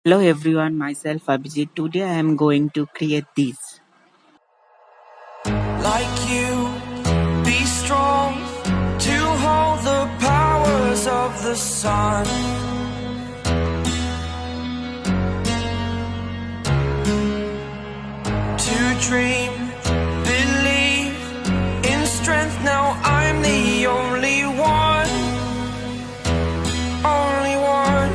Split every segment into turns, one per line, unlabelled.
Hello everyone, myself Abhijit. Today I am going to create this.
Like you, be strong to hold the powers of the sun. To dream, believe in strength. Now I'm the only one, only one.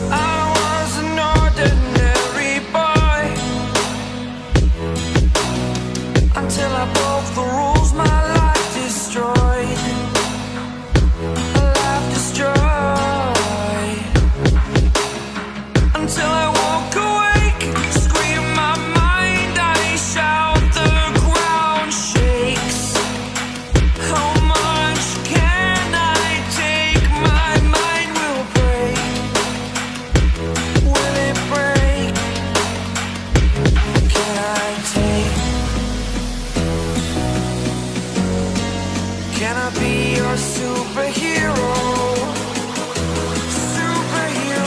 I was an ordinary boy until I broke the rules. My life destroyed, a life destroyed. Until I walk awake, scream my mind, I shout, the ground shakes. How much can I take? My mind will break. Will it break? Can I take? Can I be your superhero? Superhero.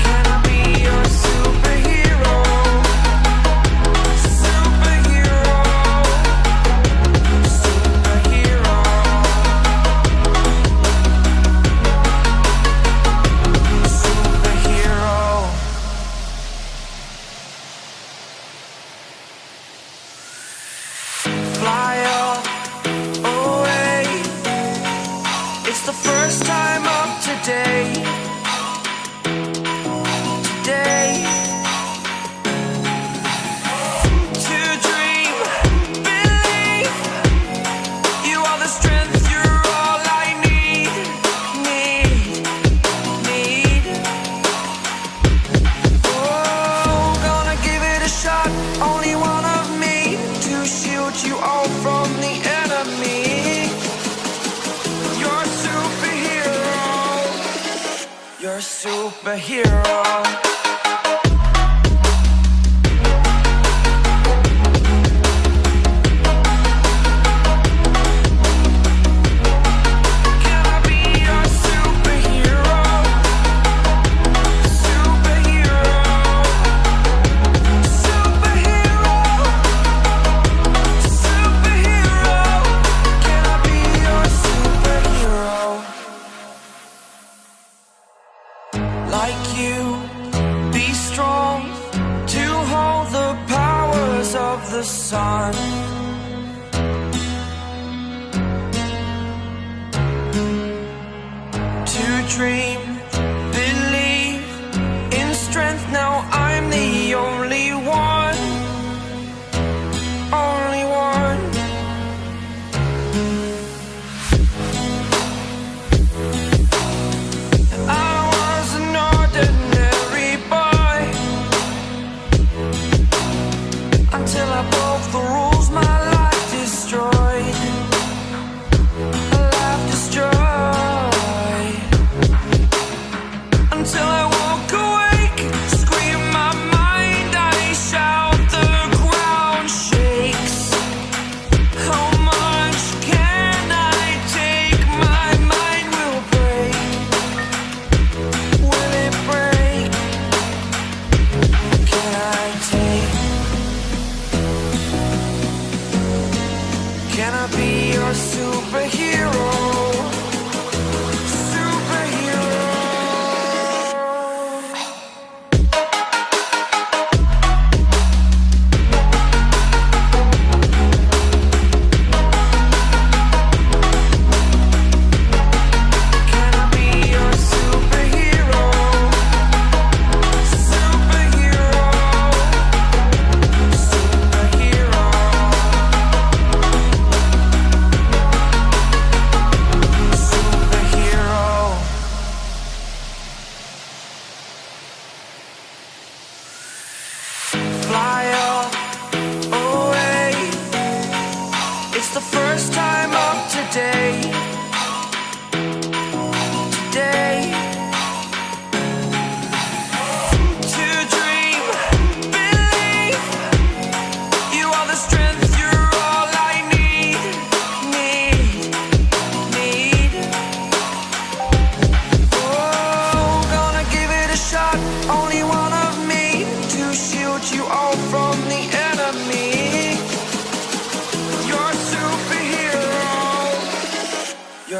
Can I be your superhero? Superhero. Superhero. Superhero. Fly away. It's the first time of today. Today. To dream, believe. You are the strength, you're all I need. Need. Oh, gonna give it a shot. Only one of me to shield you all from the enemy. You're a superhero. You're a superhero. Can I be your superhero? Superhero. Superhero. Superhero. Can I be your superhero? Like you, be strong to hold the powers of the sun. To dream, believe in strength. Now I'm the only one, only one. I was an ordinary boy until I broke the rules. My life destroyed, a life destroyed. Until I walk awake, scream my mind, I shout, the ground shakes. How much can I take? My mind will break. Will it break? Can I take? Can I be your superhero? Superhero. Can I be your superhero? Superhero. Superhero.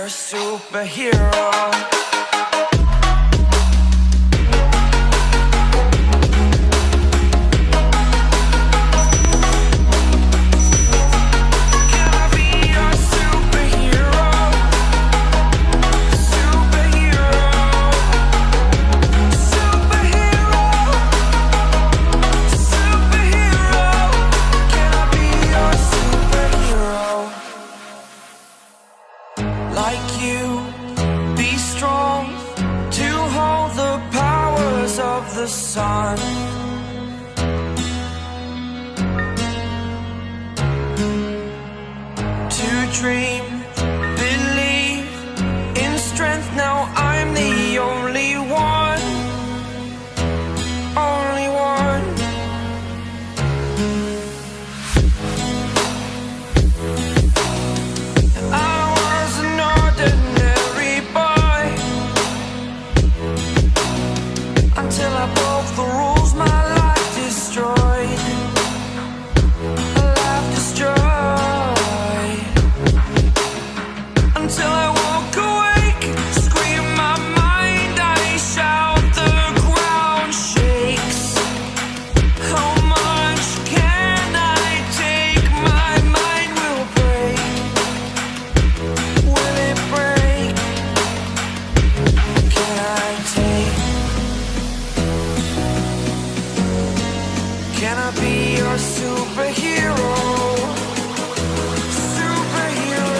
You're a superhero. Like you, be strong to hold the powers of the sun. To dream, believe in strength. Now I'm the only one, only one. Until I broke the rules, my life destroyed. A life destroyed. Until I woke awake, scream my mind, I shout, the ground shakes. How much can I take? My mind will break. Will it break? Can I take? Can I be your superhero? Superhero.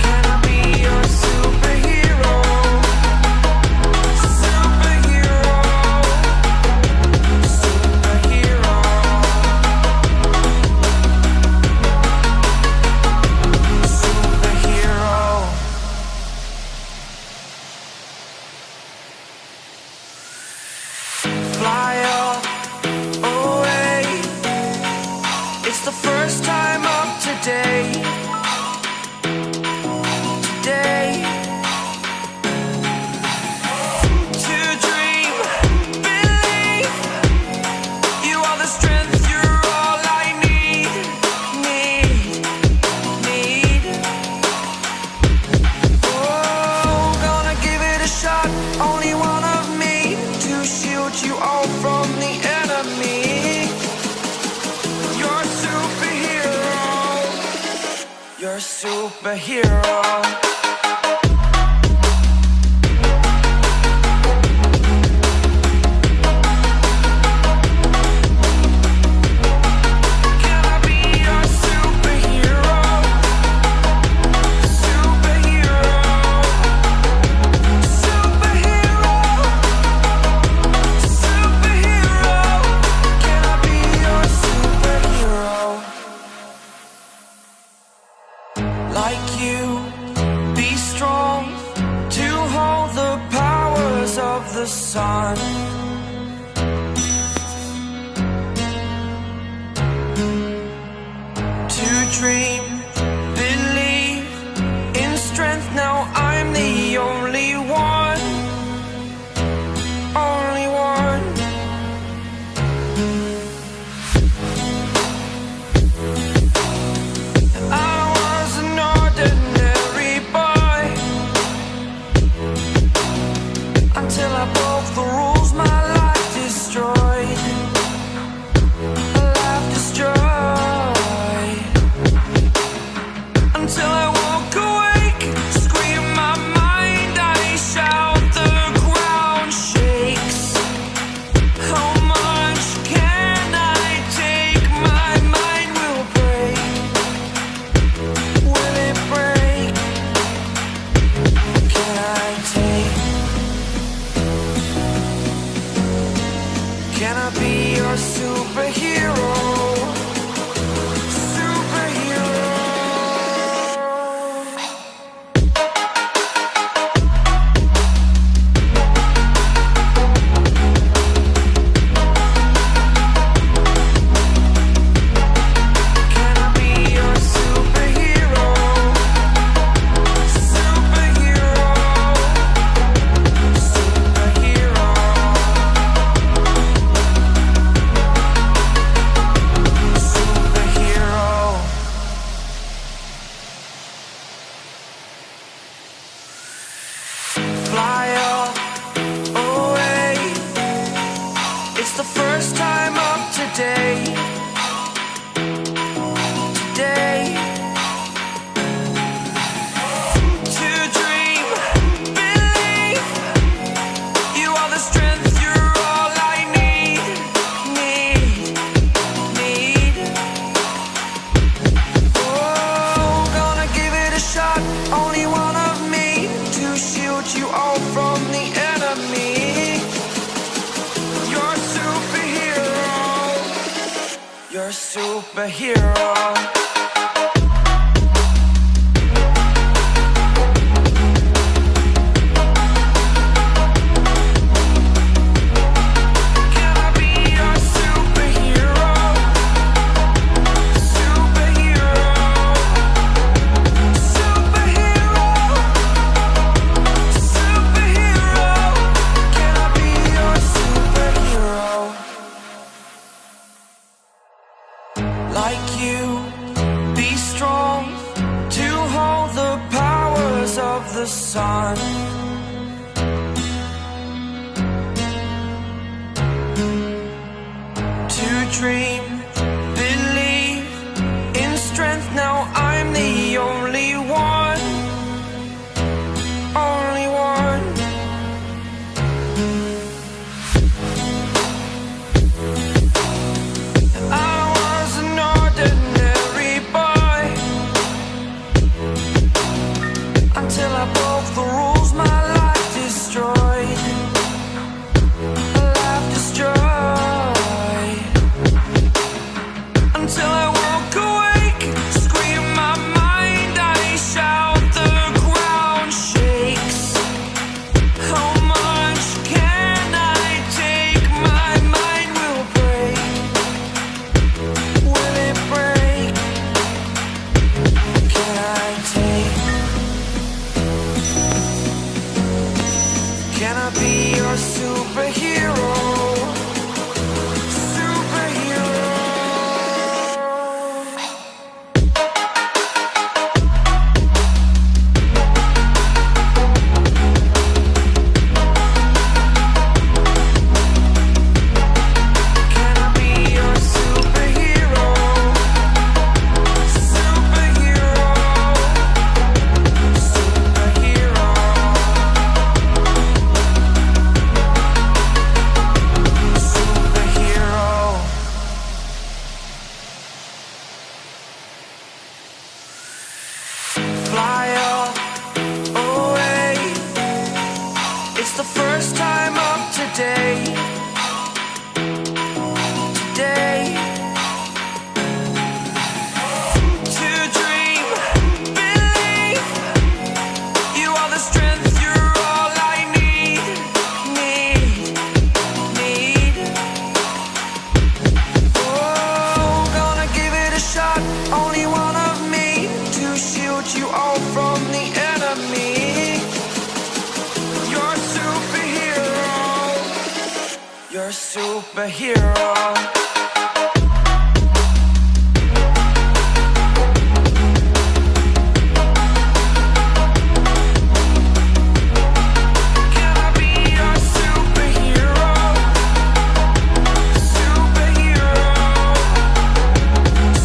Can I be your superhero? Superhero. Superhero. Fly away. It's the first time of today. Today. To dream, believe. You are the strength, you're all I need. Need. Oh, gonna give it a shot. Only one of me to shield you all from the enemy. You're a superhero. You're a superhero. Can I be your superhero? Superhero. Superhero. Superhero. Can I be your superhero? Like you, be strong to hold the powers of the sun. To dream, believe in strength. Now I'm the only one, only one. I was an ordinary boy until I broke the rules, my life destroyed. A life destroyed. fly away. It's the first time of today. Today. To dream, believe. You are the strength, you're all I need. Oh, gonna give it a shot. Only one of me to shield you all from the enemy. You're a superhero. You're a superhero. Can I be your superhero? Superhero. Superhero. Superhero. Can I be your superhero? Like you, be strong to hold the powers of the sun. To dream, believe in strength. Now I'm the only one. Only one. I was an ordinary boy until I broke the rules. My life destroyed. A life destroyed. Until I woke awake, scream my mind, I shout, the ground shakes. How much can I take? My mind will break. Will it break? Can I take? Can I be your superhero? Superhero. Can I be your superhero? Superhero. Superhero. Superhero. Fly away. It's the first time of today. Today. To dream, believe. You are the strength, you're all I need. Oh, gonna give it a shot. Only one of me to shield you all from the enemy. You're a superhero. You're a superhero. Can I be your superhero? Superhero.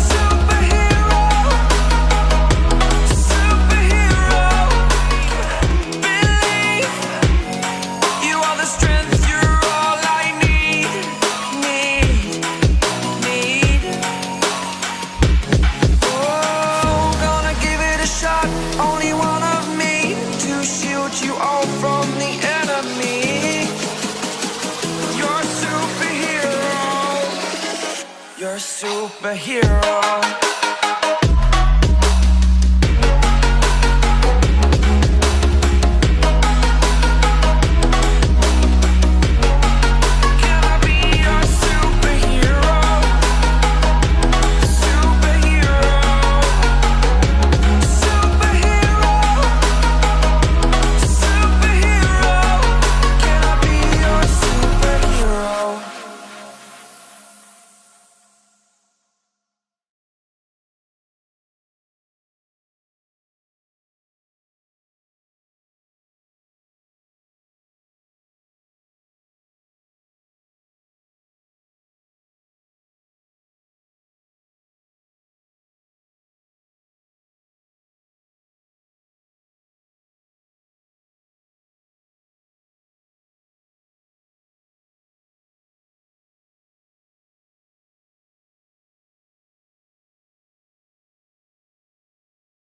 Superhero. Superhero. Believe. You are the strength, you're all I need. Oh, gonna give it a shot. Only one of me to shield you all from the enemy. You're a superhero. You're a superhero.